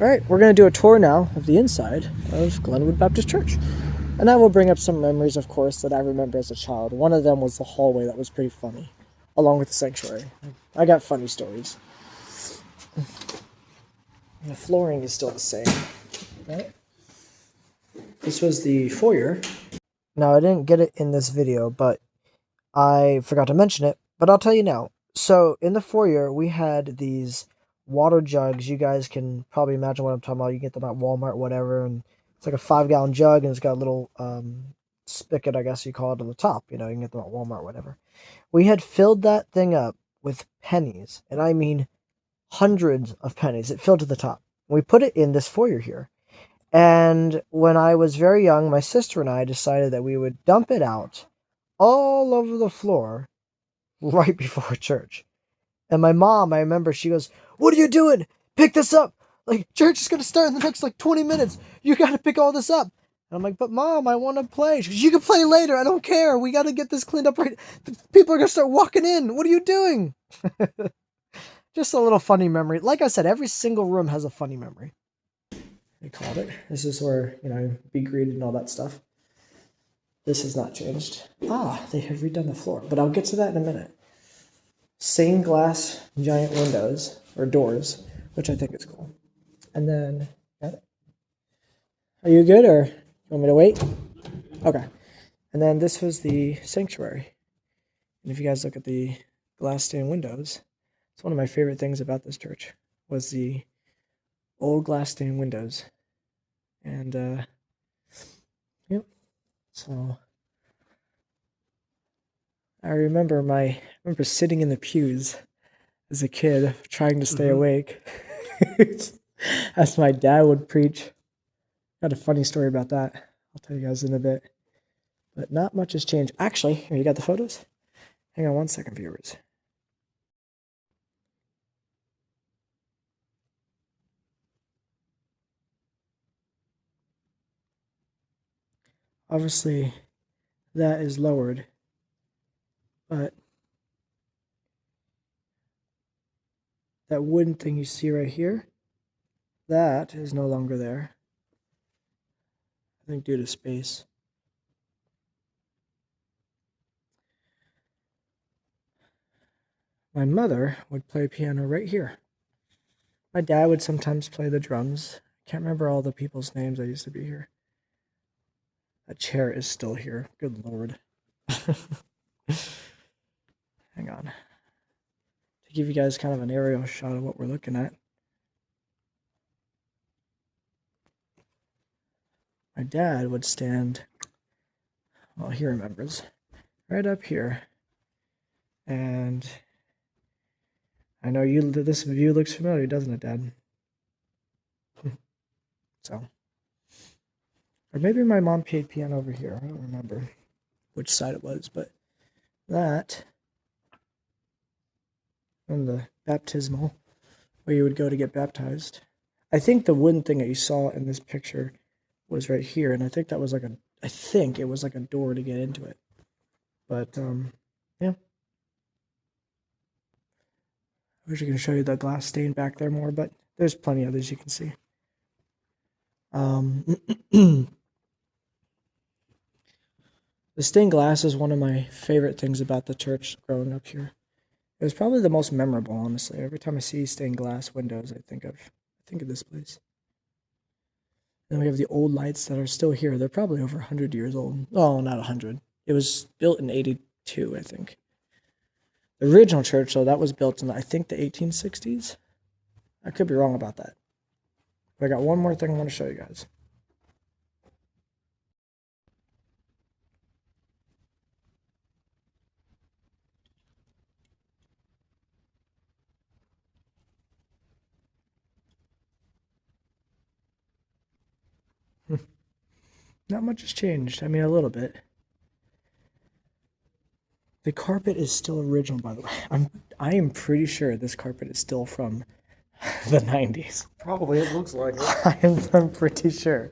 All right, we're going to do a tour now of the inside of Glenwood Baptist Church. And I will bring up some memories, of course, that I remember as a child. One of them was the hallway that was pretty funny, along with the sanctuary. I got funny stories. The flooring is still the same. Right? This was the foyer. Now, I didn't get it in this video, but I forgot to mention it, but I'll tell you now. So, in the foyer, we had these water jugs. You guys can probably imagine what I'm talking about. You get them at Walmart, whatever, and it's like a 5-gallon jug, and it's got a little spigot, I guess you call it, on the top. You can get them at Walmart, whatever. We had filled that thing up with pennies, and I mean hundreds of pennies. It filled to the top. We put it in this foyer here. And when I was very young, my sister and I decided that we would dump it out all over the floor right before church. And my mom, I remember, she goes, "What are you doing? Pick this up. Like, church is going to start in the next, 20 minutes. You got to pick all this up." And I'm like, "But Mom, I want to play." She goes, "You can play later. I don't care. We got to get this cleaned up right. People are going to start walking in. What are you doing?" Just a little funny memory. Like I said, every single room has a funny memory. They called it. This is where, be greeted and all that stuff. This has not changed. They have redone the floor, but I'll get to that in a minute. Stained glass giant windows, or doors, which I think is cool. And then, are you good, or you want me to wait? Okay. And then this was the sanctuary. And if you guys look at the glass stained windows, it's one of my favorite things about this church was the old glass stained windows. And, yep. So I remember sitting in the pews as a kid trying to stay awake as my dad would preach. Got a funny story about that. I'll tell you guys in a bit. But not much has changed. Actually, here, you got the photos? Hang on one second, viewers. Obviously, that is lowered, but that wooden thing you see right here, that is no longer there. I think due to space. My mother would play piano right here. My dad would sometimes play the drums. Can't remember all the people's names that used to be here. That chair is still here. Good Lord. Hang on. To give you guys kind of an aerial shot of what we're looking at. My dad would stand, well, he remembers, right up here. And I know this view looks familiar, doesn't it, Dad? So. Or maybe my mom played piano over here. I don't remember which side it was, but that, and the baptismal, where you would go to get baptized. I think the wooden thing that you saw in this picture was right here, and I think that was I think it was like a door to get into it. But, yeah. I wish I could show you the glass stain back there more, but there's plenty of others you can see. The stained glass is one of my favorite things about the church growing up here. It was probably the most memorable, honestly. Every time I see stained glass windows, I think of this place. And we have the old lights that are still here. They're probably over 100 years old. Oh, not 100. It was built in 82, I think. The original church, though, that was built in, I think, the 1860s. I could be wrong about that. But I got one more thing I want to show you guys. Not much has changed. I mean, a little bit. The carpet is still original, by the way. I am pretty sure this carpet is still from the 90s. Probably, it looks like it. I'm pretty sure.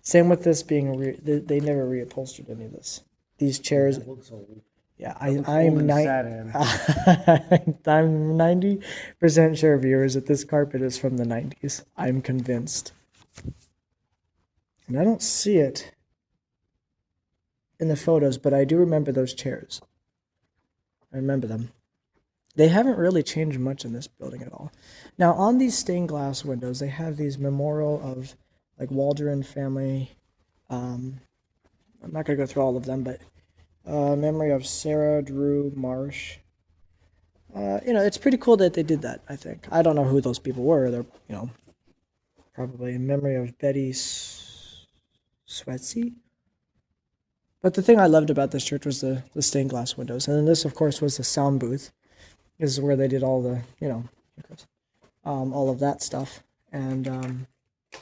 Same with this being, they never reupholstered any of this. These chairs, It looks old. Yeah, Looks I'm old and ni- sad in. I'm 90% sure, viewers, that this carpet is from the 90s. I'm convinced. And I don't see it in the photos, but I do remember those chairs. I remember them. They haven't really changed much in this building at all. Now, on these stained glass windows, they have these memorial of like Waldron family. I'm not gonna go through all of them, but memory of Sarah Drew Marsh. It's pretty cool that they did that. I think I don't know who those people were. They're probably in memory of Betty Swetsy. But the thing I loved about this church was the stained glass windows, and then this, of course, was the sound booth. This is where they did all the all of that stuff. And I'm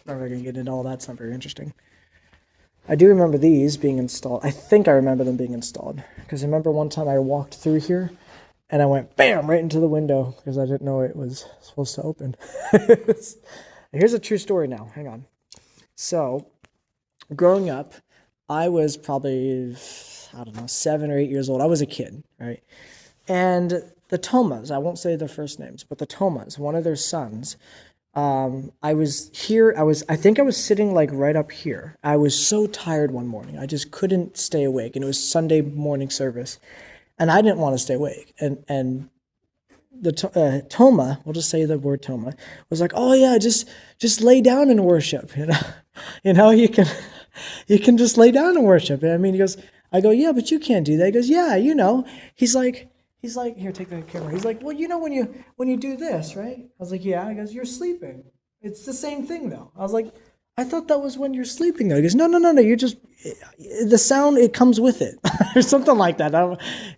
not really gonna get into all that. It's not very interesting. I do remember these being installed. I think I remember them being installed because I remember one time I walked through here and I went bam right into the window because I didn't know it was supposed to open. Here's a true story now. Hang on. So, growing up, I was probably, I don't know, 7 or 8 years old. I was a kid, right? And the Thomas, I won't say their first names, but the Thomas, one of their sons, I was here. I think I was sitting like right up here. I was so tired one morning. I just couldn't stay awake. And it was Sunday morning service. And I didn't want to stay awake. And the Toma, we'll just say the word Toma, was like, "Oh yeah, just lay down and worship." You can just lay down and worship. And I mean, I go, "Yeah, but you can't do that." He goes, "Yeah, He's like, "Here, take the camera." He's like, "Well, when you do this, right?" I was like, "Yeah." He goes, "You're sleeping. It's the same thing, though." I was like, "I thought that was when you're sleeping, though." He goes, "No. The sound, it comes with it," or something like that. I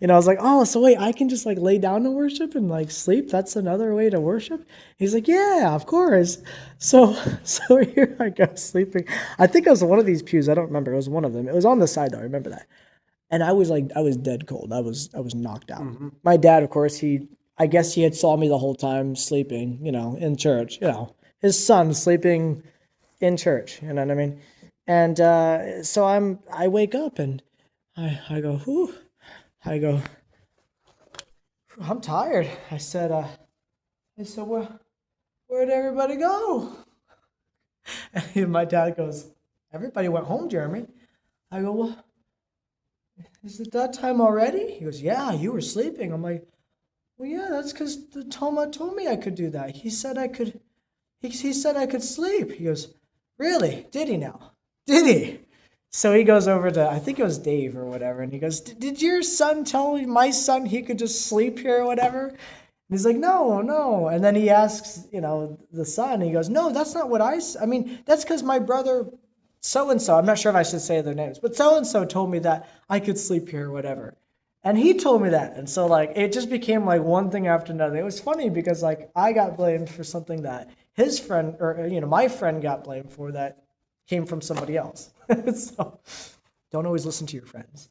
was like, "Oh, so wait, I can just like lay down and worship and like sleep? That's another way to worship?" He's like, "Yeah, of course." So here I go sleeping. I think it was one of these pews. I don't remember. It was one of them. It was on the side though. I remember that. And I was dead cold. I was knocked out. Mm-hmm. My dad, of course, I guess he had saw me the whole time sleeping, in church, his son sleeping in church, you know what I mean? And so I wake up and I go, whew, I go, I'm tired. I said, where'd everybody go? And my dad goes, everybody went home, Jeremy. I go, well, is it that time already? He goes, yeah, you were sleeping. I'm like, well, yeah, that's because the Toma told me I could do that. He said I could, he said I could sleep. He goes, really? Did he now? Did he? So he goes over to, I think it was Dave or whatever, and he goes, did your son tell my son he could just sleep here or whatever? And he's like, no. And then he asks, the son, he goes, no, that's not what I mean, that's because my brother so-and-so, I'm not sure if I should say their names, but so-and-so told me that I could sleep here or whatever. And he told me that. And so, like, it just became, like, one thing after another. It was funny because, like, I got blamed for something that his friend, or, my friend got blamed for that came from somebody else. So, don't always listen to your friends.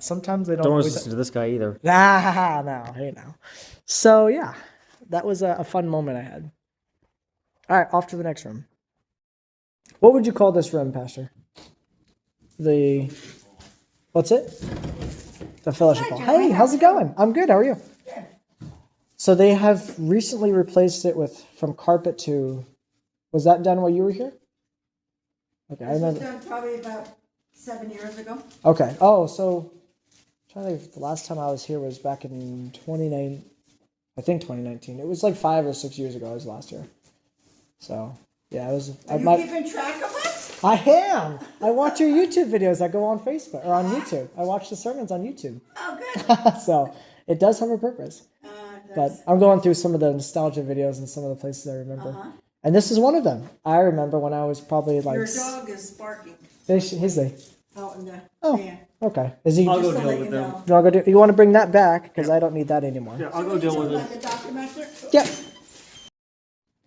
Sometimes they don't Don't always listen to this guy either. no, hey now. So, yeah, that was a fun moment I had. All right, off to the next room. What would you call this room, Pastor? What's it? The fellowship hall. Hey, how's it going? I'm good. How are you? Good. So they have recently replaced it from carpet to. Was that done while you were here? Okay, I remember. This was done probably about 7 years ago. Okay. Oh, so I'm trying to think. The last time I was here was back in 2019. I think 2019. It was like 5 or 6 years ago. I was last year. So yeah, it was. Are you keeping track of us? I am. I watch your YouTube videos that go on Facebook or on YouTube. I watch the sermons on YouTube. Oh, good. So it does have a purpose. But I'm going through some of the nostalgia videos and some of the places I remember. And this is one of them. I remember when I was probably like. Your dog is barking He's there. out in the van. Okay. Is he? I'll go Just to deal let with you them. know. You want to bring that back because I don't need that anymore. Yeah, I'll go deal with it. Like a documenter? Yep.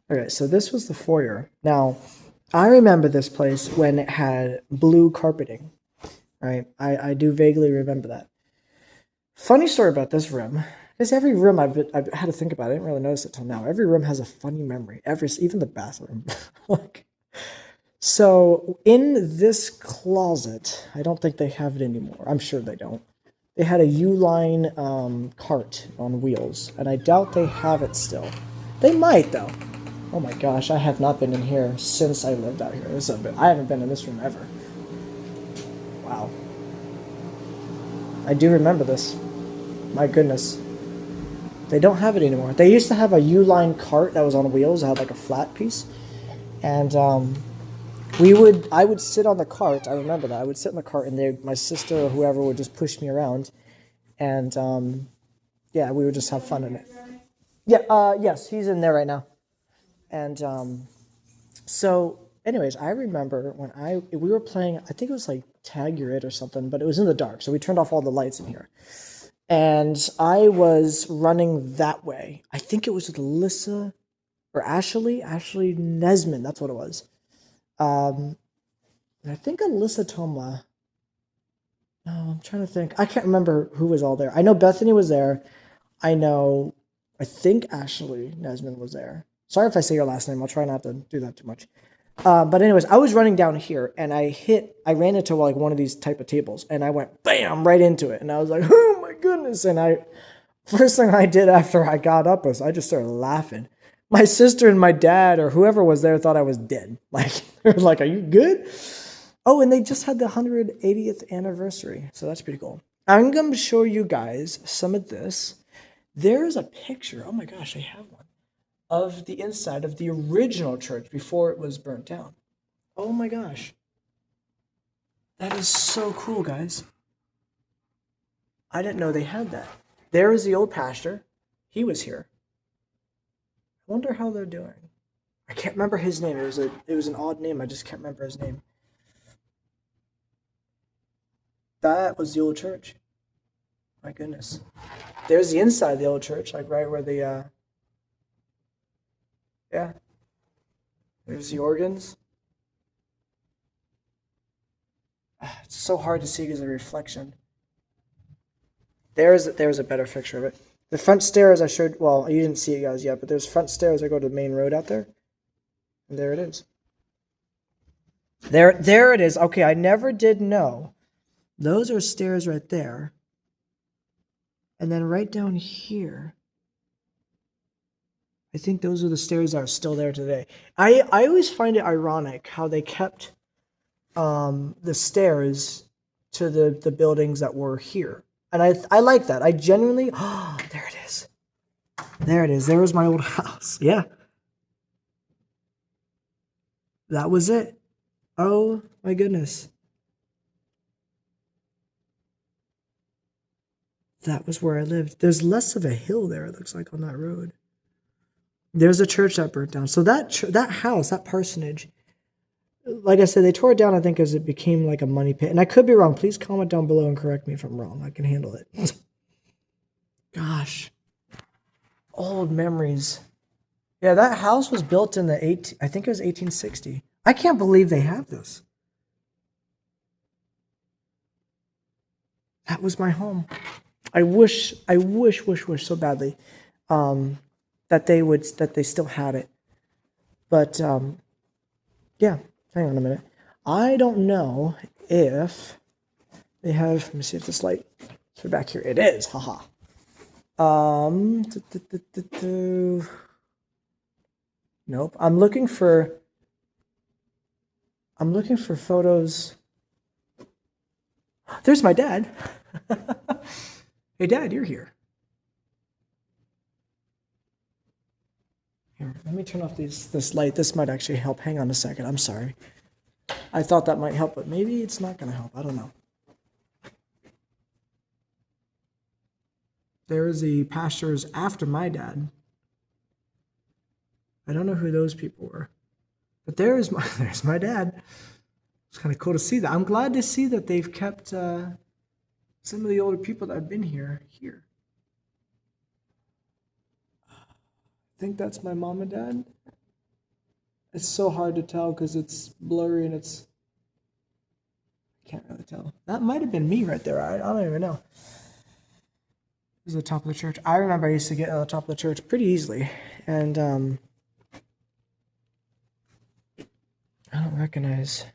Okay, so this was the foyer. Now, I remember this place when it had blue carpeting, right? I do vaguely remember that. Funny story about this room, because every room I've had to think about it. I didn't really notice it till now. Every room has a funny memory. Even the bathroom. So in this closet, I don't think they have it anymore. I'm sure they don't. They had a U-Line cart on wheels, and I doubt they have it still. They might, though. Oh my gosh, I have not been in here since I lived out here. I haven't been in this room ever. Wow. I do remember this. My goodness. They don't have it anymore. They used to have a U-Line cart that was on wheels. It had like a flat piece. And I would sit on the cart. I remember that. I would sit in the cart and my sister or whoever would just push me around. And yeah, we would just have fun in it. Yeah, yes, he's in there right now. And so anyways, I remember when we were playing, I think it was like Tag Your It or something, but it was in the dark. So we turned off all the lights in here. And I was running that way. I think it was with Alyssa or Ashley Nesman. That's what it was. And I think Alyssa Toma. No, I'm trying to think. I can't remember who was all there. I know Bethany was there. I think Ashley Nesman was there. Sorry if I say your last name. I'll try not to do that too much. But anyways, I was running down here and I ran into like one of these type of tables and I went bam right into it. And I was like, oh my goodness. And first thing I did after I got up was I just started laughing. My sister and my dad or whoever was there thought I was dead. Like, they were like, are you good? Oh, and they just had the 180th anniversary. So that's pretty cool. I'm going to show you guys some of this. There's a picture. Oh my gosh, I have one. Of the inside of the original church before it was burnt down. Oh my gosh. That is so cool, guys. I didn't know they had that. There is the old pastor. He was here. I wonder how they're doing. I can't remember his name. It was an odd name. I just can't remember his name. That was the old church. My goodness. There's the inside of the old church, like right where the yeah. There's the organs. It's so hard to see because of the reflection. There's a better picture of it. The front stairs I showed, well, you didn't see it guys yet, but there's front stairs that go to the main road out there. And there it is. There it is. Okay, I never did know. Those are stairs right there. And then right down here, I think those are the stairs that are still there today. I always find it ironic how they kept the stairs to the buildings that were here. And I like that. I genuinely, there it is. There it is. There was my old house. Yeah. That was it. Oh my goodness. That was where I lived. There's less of a hill there, it looks like, on that road. There's a church that burnt down. So that house, that parsonage, like I said, they tore it down, I think, as it became like a money pit. And I could be wrong. Please comment down below and correct me if I'm wrong. I can handle it. Gosh. Old memories. Yeah, that house was built in I think it was 1860. I can't believe they have this. That was my home. I wish so badly that they still had it. But yeah, hang on a minute. I don't know if they have, let me see if this light is back here. It is, haha. Nope. I'm looking for photos. There's my dad. Hey, Dad, you're here. Here, let me turn off this light. This might actually help. Hang on a second. I'm sorry. I thought that might help, but maybe it's not going to help. I don't know. There's the pastors after my dad. I don't know who those people were. But there's my dad. It's kind of cool to see that. I'm glad to see that they've kept some of the older people that have been here. I think that's my mom and dad. It's so hard to tell because it's blurry and I can't really tell. That might have been me right there. I don't even know. This is the top of the church. I remember I used to get on the top of the church pretty easily. And I don't recognize.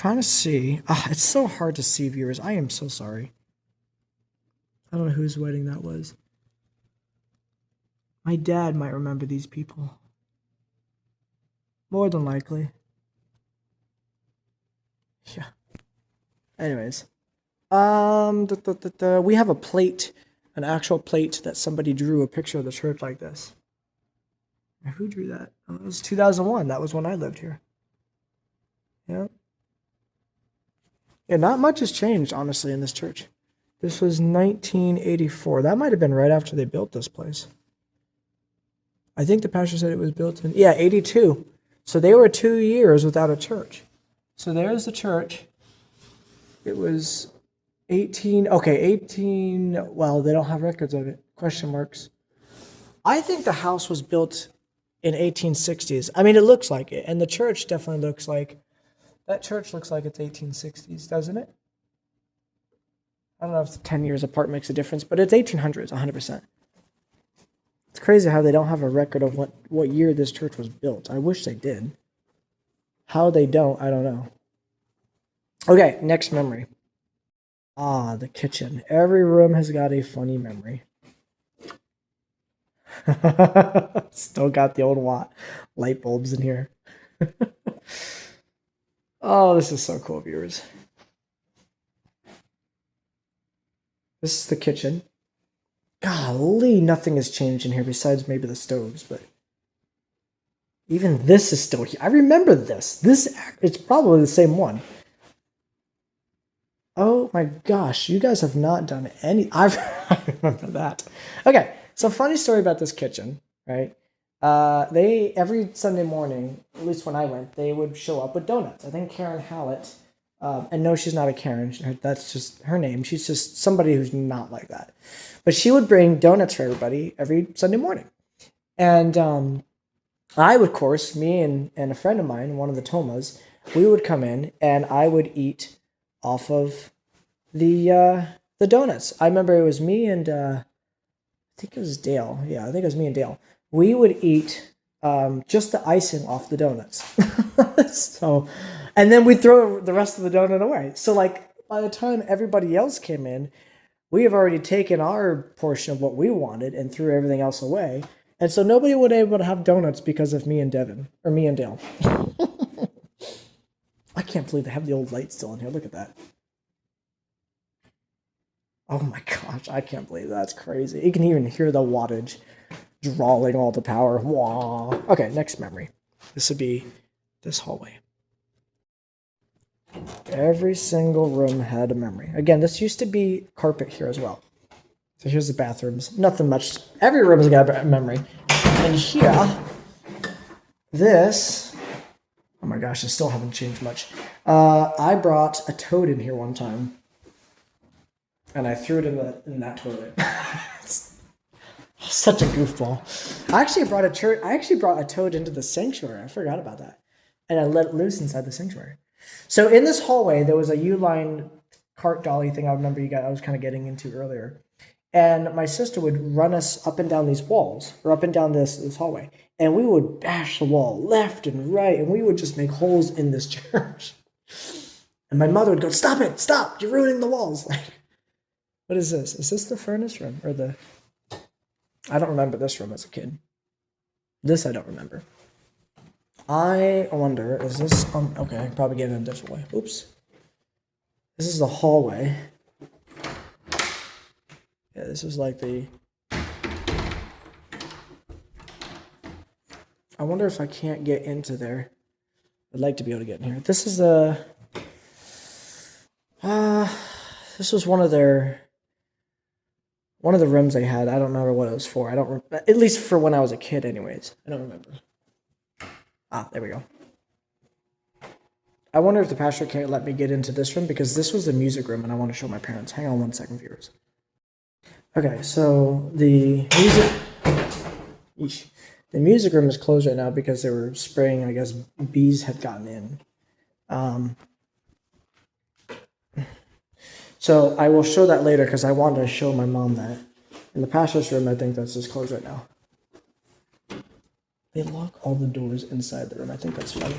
trying to see. It's so hard to see, viewers. I am so sorry. I don't know whose wedding that was. My dad might remember these people. More than likely. Yeah. Anyways. We have a plate, an actual plate that somebody drew a picture of the church like this. Who drew that? Oh, it was 2001. That was when I lived here. Yeah. Yeah, not much has changed, honestly, in this church. This was 1984. That might have been right after they built this place. I think the pastor said it was built in, 82. So they were 2 years without a church. So there's the church. It was 18, well, they don't have records of it, question marks. I think the house was built in 1860s. I mean, it looks like it, and the church definitely looks like, that church looks like it's 1860s, doesn't it? I don't know if 10 years apart makes a difference, but it's 1800s, 100%. It's crazy how they don't have a record of what year this church was built. I wish they did. How they don't, I don't know. Okay, next memory. The kitchen. Every room has got a funny memory. Still got the old light bulbs in here. Oh, this is so cool, viewers. This is the kitchen. Golly, nothing has changed in here besides maybe the stoves, but even this is still here. I remember this. It's probably the same one. Oh my gosh, you guys have not done any. I remember that. Okay, so funny story about this kitchen, right? They, every Sunday morning, at least when I went, they would show up with donuts. I think Karen Hallett, and no, she's not a Karen. That's just her name. She's just somebody who's not like that. But she would bring donuts for everybody every Sunday morning. And I would, of course, me and a friend of mine, one of the Thomas, we would come in and I would eat off of the donuts. I remember it was me and I think it was Dale. Yeah, I think it was me and Dale. We would eat just the icing off the donuts. So, and then we'd throw the rest of the donut away. So like by the time everybody else came in, we have already taken our portion of what we wanted and threw everything else away. And so nobody would be able to have donuts because of me and Devin, or me and Dale. I can't believe they have the old light still in here. Look at that. Oh my gosh, I can't believe that's crazy. You can even hear the wattage drawing all the power. Wah. Okay, next memory. This would be this hallway. Every single room had a memory. Again, this used to be carpet here as well. So here's the bathrooms. Nothing much. Every room has got a memory. And here, this, oh my gosh, I still haven't changed much. I brought a toad in here one time. And I threw it in that toilet. Such a goofball. I actually brought a toad into the sanctuary. I forgot about that. And I let it loose inside the sanctuary. So in this hallway, there was a U-line cart dolly thing I remember I was kind of getting into earlier. And my sister would run us up and down these walls, or up and down this hallway. And we would bash the wall left and right, and we would just make holes in this church. And my mother would go, "Stop it, stop, you're ruining the walls." What is this? Is this the furnace room? Or the... I don't remember this room as a kid. This I don't remember. I wonder, is this... okay, I can probably get it in a different way. Oops. This is the hallway. Yeah, this is like the... I wonder if I can't get into there. I'd like to be able to get in here. This is the... this was one of the rooms they had. I don't remember what it was for. At least for when I was a kid anyways. I don't remember. There we go. I wonder if the pastor can't let me get into this room because this was the music room and I want to show my parents. Hang on 1 second, viewers. Okay, so the music room is closed right now because they were spraying, I guess bees had gotten in. So I will show that later because I wanted to show my mom that. In the pastor's room, I think that's just closed right now. They lock all the doors inside the room. I think that's funny.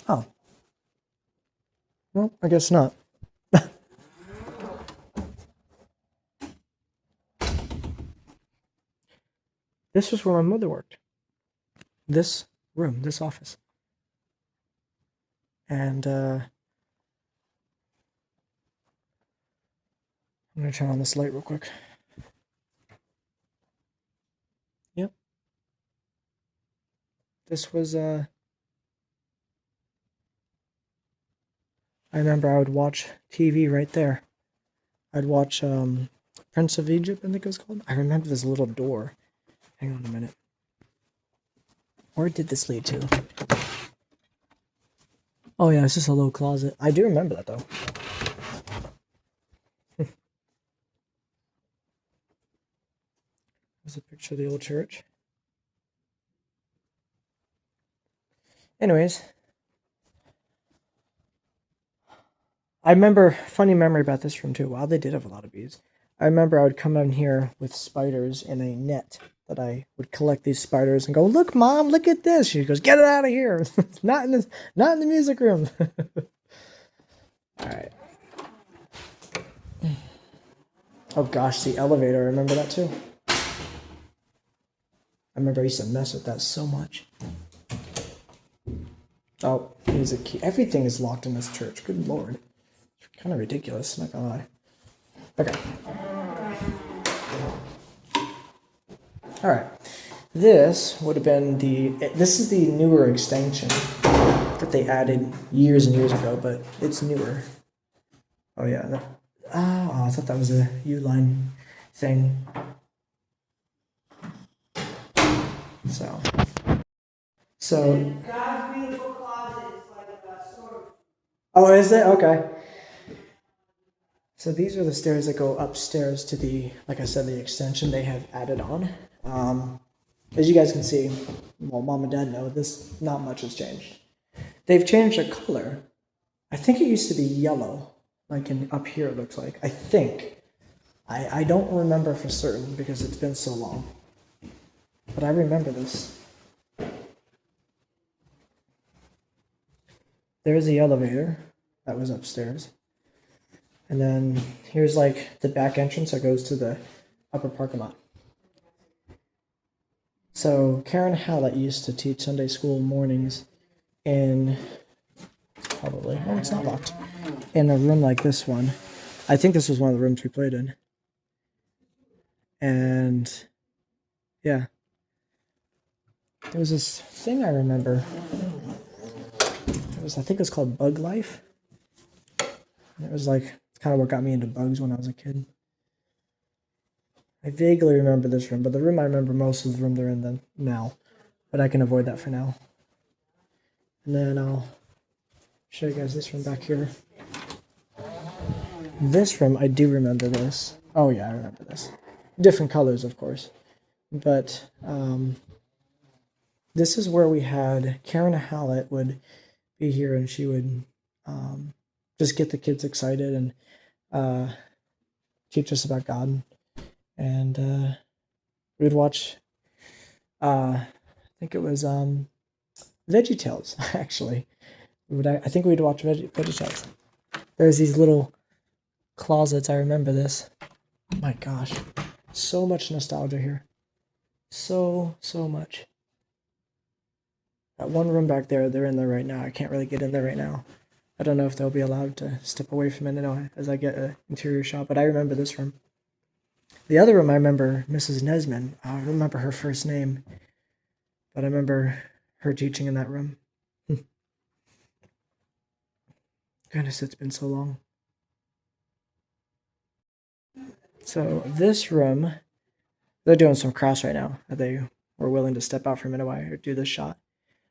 Oh. Well, I guess not. This was where my mother worked. This room, this office. And I'm gonna turn on this light real quick. Yep. This was I remember I would watch TV right there. I'd watch Prince of Egypt, I think it was called. I remember this little door. Hang on a minute. Where did this lead to? Oh yeah, it's just a little closet. I do remember that though. There's a picture of the old church. Anyways, I remember, funny memory about this room too. Wow, they did have a lot of bees. I remember I would come in here with spiders in a net that I would collect these spiders and go, "Look, Mom, look at this." She goes, "Get it out of here! It's not in the music room." All right. Oh gosh, the elevator. I remember that too. I remember I used to mess with that so much. Oh, here's a key. Everything is locked in this church. Good lord. It's kind of ridiculous, not gonna lie. Okay. Alright. This would have been this is the newer extension that they added years and years ago, but it's newer. Oh yeah. I thought that was a U-line thing. So God's beautiful closet is like a sort of. oh, is it? Okay. So these are the stairs that go upstairs to the, like I said, the extension they have added on. As you guys can see, well, Mom and Dad know, not much has changed. They've changed the color. I think it used to be yellow, like up here it looks like. I think. I don't remember for certain because it's been so long. But I remember this. There's the elevator that was upstairs. And then here's like the back entrance that goes to the upper parking lot. So Karen Hallett used to teach Sunday school mornings in it's not locked, in a room like this one. I think this was one of the rooms we played in. And yeah, there was this thing I remember. I think it was called Bug Life. And it was like, it's kind of what got me into bugs when I was a kid. I vaguely remember this room, but the room I remember most is the room they're in now. But I can avoid that for now. And then I'll show you guys this room back here. This room, I do remember this. Oh yeah, I remember this. Different colors, of course. But this is where we had Karen Hallett would be here, and she would just get the kids excited and teach us about God. And we'd watch, I think it was VeggieTales, actually. I think we'd watch VeggieTales. There's these little closets, I remember this. Oh my gosh, so much nostalgia here. So much. That one room back there, they're in there right now. I can't really get in there right now. I don't know if they'll be allowed to step away from it now as I get an interior shot, but I remember this room. The other room, I remember Mrs. Nesman. I don't remember her first name, but I remember her teaching in that room. Goodness, it's been so long. So this room, they're doing some crafts right now. They were willing to step out for a minute while I do this shot.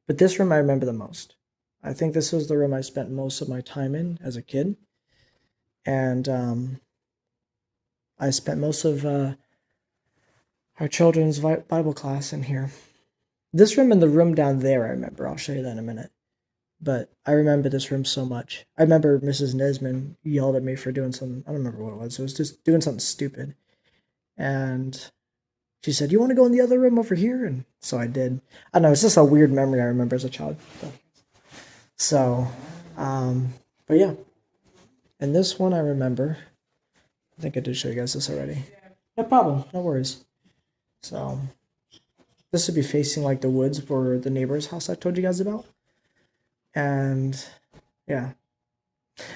But this room I remember the most. I think this was the room I spent most of my time in as a kid. And I spent most of our children's Bible class in here. This room and the room down there, I remember. I'll show you that in a minute. But I remember this room so much. I remember Mrs. Nesman yelled at me for doing something. I don't remember what it was. It was just doing something stupid. And she said, "You want to go in the other room over here?" And so I did. I don't know. It's just a weird memory I remember as a child. So, but yeah. And this one I remember. I think I did show you guys this already. No problem, no worries. So, this would be facing like the woods for the neighbor's house I told you guys about. And yeah.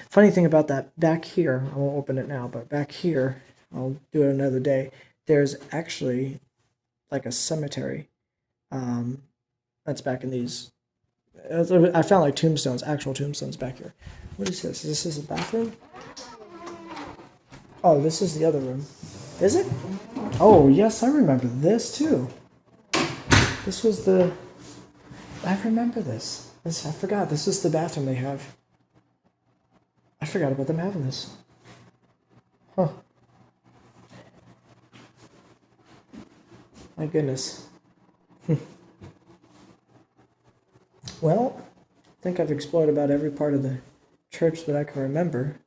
Funny thing about that, back here, I won't open it now, but back here, I'll do it another day. There's actually like a cemetery. That's back in these. I found like tombstones, actual tombstones back here. What is this? Is this a bathroom? Oh, this is the other room. Is it? Oh, yes, I remember this too. This was the. I remember this. I forgot. This is the bathroom they have. I forgot about them having this. Huh. My goodness. Well, I think I've explored about every part of the church that I can remember.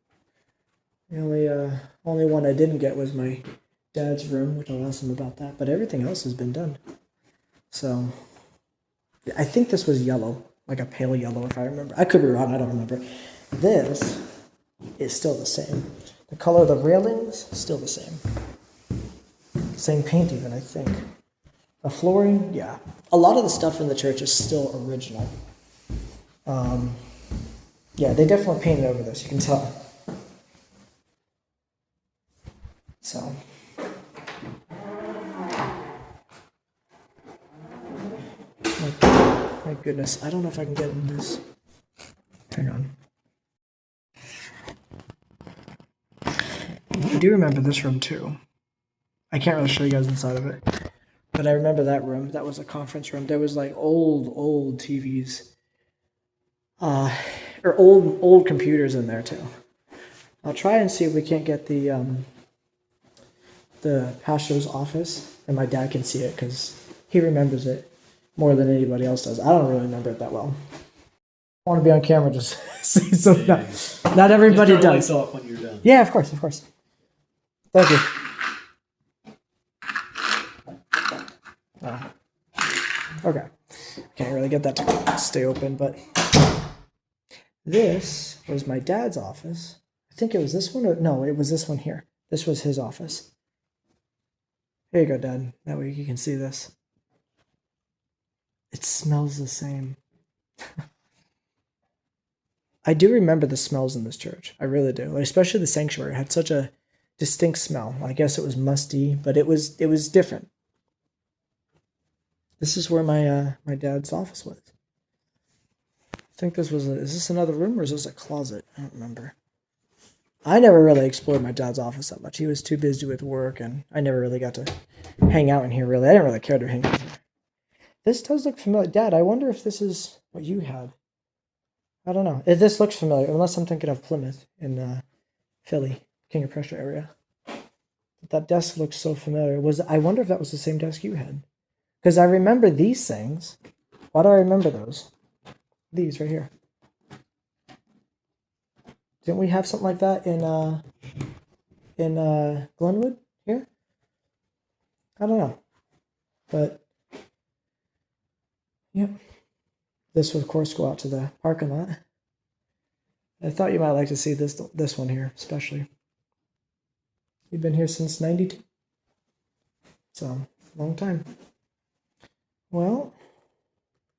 The only one I didn't get was my dad's room, which I'll ask him about that, but everything else has been done. So, I think this was yellow, like a pale yellow if I remember. I could be wrong, I don't remember. This is still the same. The color of the railings, still the same. Same paint even, I think. The flooring, yeah. A lot of the stuff in the church is still original. Yeah, they definitely painted over this, you can tell. So. My goodness, I don't know if I can get in this. Hang on. I do remember this room too. I can't really show you guys inside of it. But I remember that room. That was a conference room. There was like old TVs. Or old computers in there too. I'll try and see if we can't get the pastor's office, and my dad can see it because he remembers it more than anybody else does. I don't really remember it that well. I want to be on camera, just see so not everybody Just turn the does. lights off when you're done. Yeah, of course. Thank you. Okay. Can't really get that to stay open, but this was my dad's office. I think it was this one, or no, it was this one here. This was his office. Here you go, Dad. That way you can see this. It smells the same. I do remember the smells in this church. I really do. Especially the sanctuary. It had such a distinct smell. I guess it was musty, but it was different. This is where my dad's office was. I think this was is this another room or is this a closet? I don't remember. I never really explored my dad's office that much. He was too busy with work, and I never really got to hang out in here, really. I didn't really care to hang out here. This does look familiar. Dad, I wonder if this is what you had. I don't know. This looks familiar, unless I'm thinking of Plymouth in Philly, King of Prussia area. That desk looks so familiar. I wonder if that was the same desk you had. Because I remember these things. Why do I remember those? These right here. Didn't we have something like that in Glenwood here? I don't know. But yep. This would of course go out to the parking lot. I thought you might like to see this one here, especially. You've been here since '92. So, long time. Well,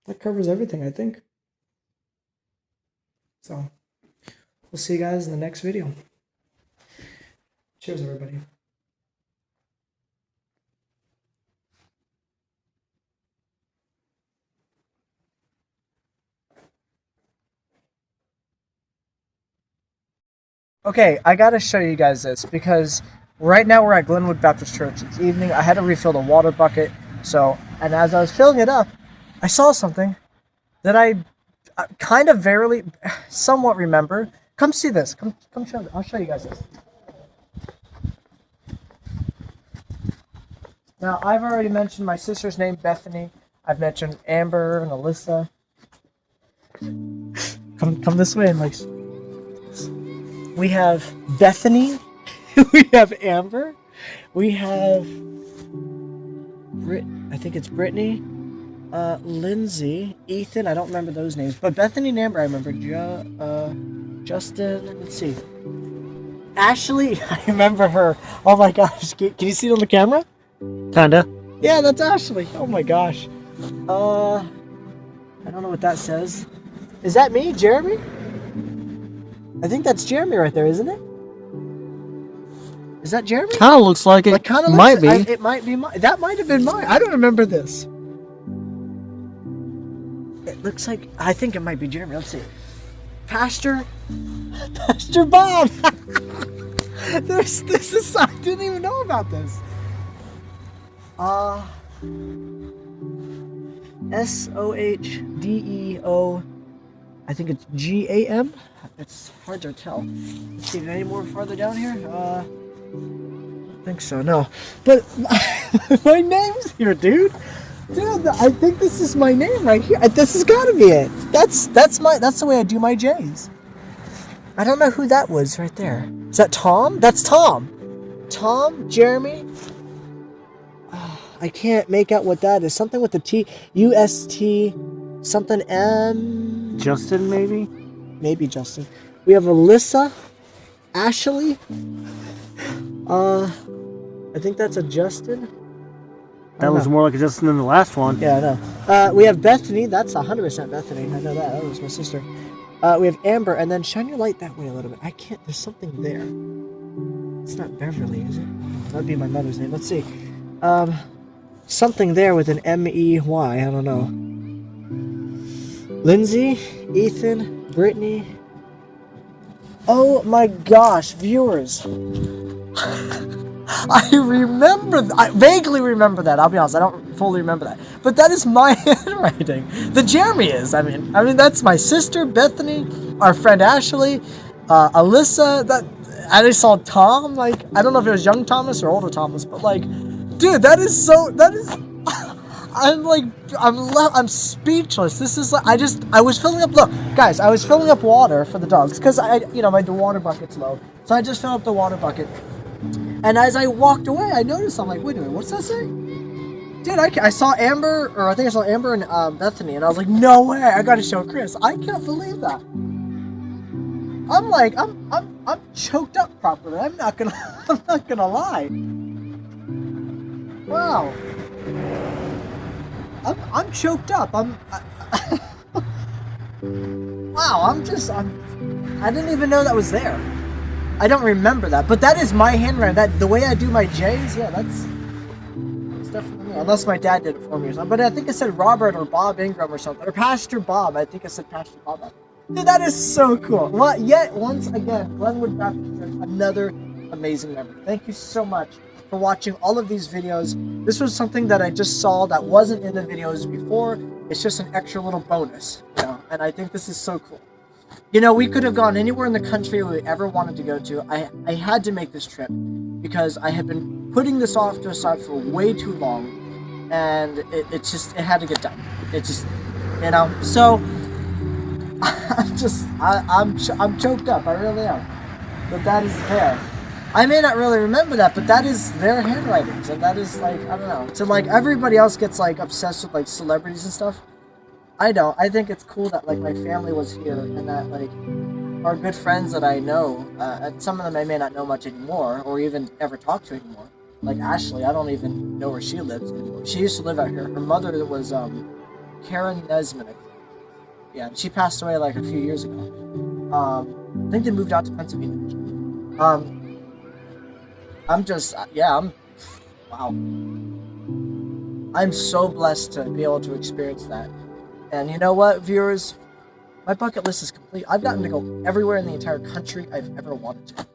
that covers everything, I think. So, we'll see you guys in the next video. Cheers, everybody. Okay, I gotta show you guys this because right now we're at Glenwood Baptist Church. It's evening. I had to refill the water bucket. And as I was filling it up, I saw something that I kind of somewhat remember. Come see this. Come show. I'll show you guys this. Now, I've already mentioned my sister's name, Bethany. I've mentioned Amber and Alyssa. Come this way and like. We have Bethany. We have Amber. We have I think it's Brittany. Lindsay, Ethan, I don't remember those names, but Bethany and Amber I remember. Justin, let's see. Ashley, I remember her. Oh my gosh, can you see it on the camera? Kinda. Yeah, that's Ashley. Oh my gosh. I don't know what that says. Is that me, Jeremy? I think that's Jeremy right there, isn't it? Is that Jeremy? Kinda looks like it. Like, kind of Might be. It might be mine. That might have been mine. I don't remember this. It looks like, I think it might be Jeremy. Let's see. Pastor Bob. This is, I didn't even know about this. SOHDEO. I think it's GAM. It's hard to tell. Let's see, any more farther down here? I don't think so, no. But my name's here, dude. Dude, I think this is my name right here. This has got to be it. That's the way I do my J's. I don't know who that was right there. Is that Tom? That's Tom. Tom, Jeremy. I can't make out what that is. Something with the T, UST, something M. Justin, maybe? Maybe Justin. We have Alyssa, Ashley. I think that's a Justin. That was more like a Justin than the last one. Yeah, I know. We have Bethany. That's 100% Bethany. I know that. That was my sister. We have Amber, and then shine your light that way a little bit. I can't. There's something there. It's not Beverly, is it? That'd be my mother's name. Let's see. Something there with an M-E-Y. I don't know. Lindsay, Ethan, Brittany. Oh my gosh, viewers. I vaguely remember that. I'll be honest, I don't fully remember that. But that is my handwriting. The Jeremy is. I mean, that's my sister, Bethany, our friend Ashley, Alyssa. I just saw Tom. Like, I don't know if it was young Thomas or older Thomas, but like, dude, that is. I'm speechless. This is like, I was filling up. Look, guys, I was filling up water for the dogs because the water bucket's low, so I just filled up the water bucket. And as I walked away, I noticed, I'm like, wait a minute, what's that say? Dude, I saw Amber, or I think I saw Amber and Bethany, and I was like, no way, I gotta show Chris. I can't believe that. I'm like, I'm choked up properly. I'm not gonna lie. Wow. I'm choked up. Wow, I didn't even know that was there. I don't remember that, but that is my handwriting. The way I do my J's, yeah, that's definitely me. Unless my dad did it for me or something. But I think it said Robert or Bob Ingram or something. Or Pastor Bob. I think it said Pastor Bob. Dude, that is so cool. Well, yet, once again, Glenwood Baptist Church, another amazing memory. Thank you so much for watching all of these videos. This was something that I just saw that wasn't in the videos before. It's just an extra little bonus, and I think this is so cool. We could have gone anywhere in the country we ever wanted to go to. I had to make this trip because I had been putting this off to the side for way too long, and it had to get done. So I'm choked up. I really am. But that is there. I may not really remember that, but that is their handwritings, and that is like, I don't know. So like everybody else gets like obsessed with like celebrities and stuff. I don't. I think it's cool that like my family was here and that like our good friends that I know, and some of them I may not know much anymore or even ever talk to anymore. Like Ashley, I don't even know where she lives anymore. She used to live out here. Her mother was Karen Nesman, I think. Yeah, she passed away like a few years ago. I think they moved out to Pennsylvania. Wow. I'm so blessed to be able to experience that. And you know what, viewers? My bucket list is complete. I've gotten to go everywhere in the entire country I've ever wanted to.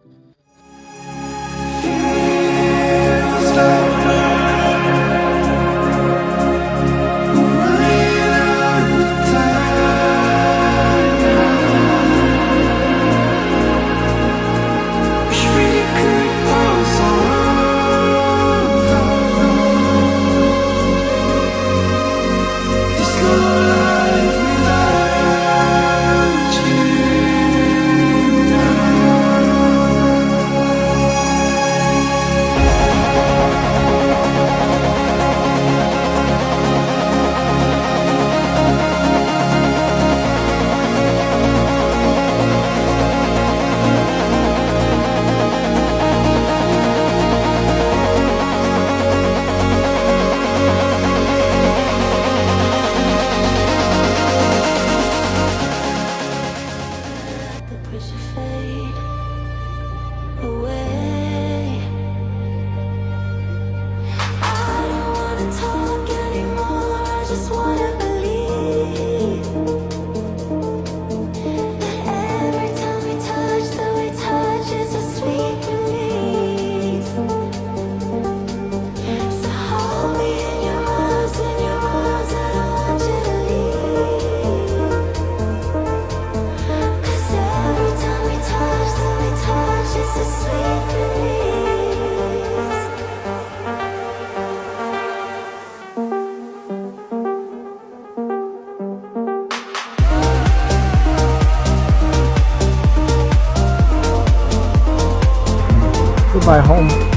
my home.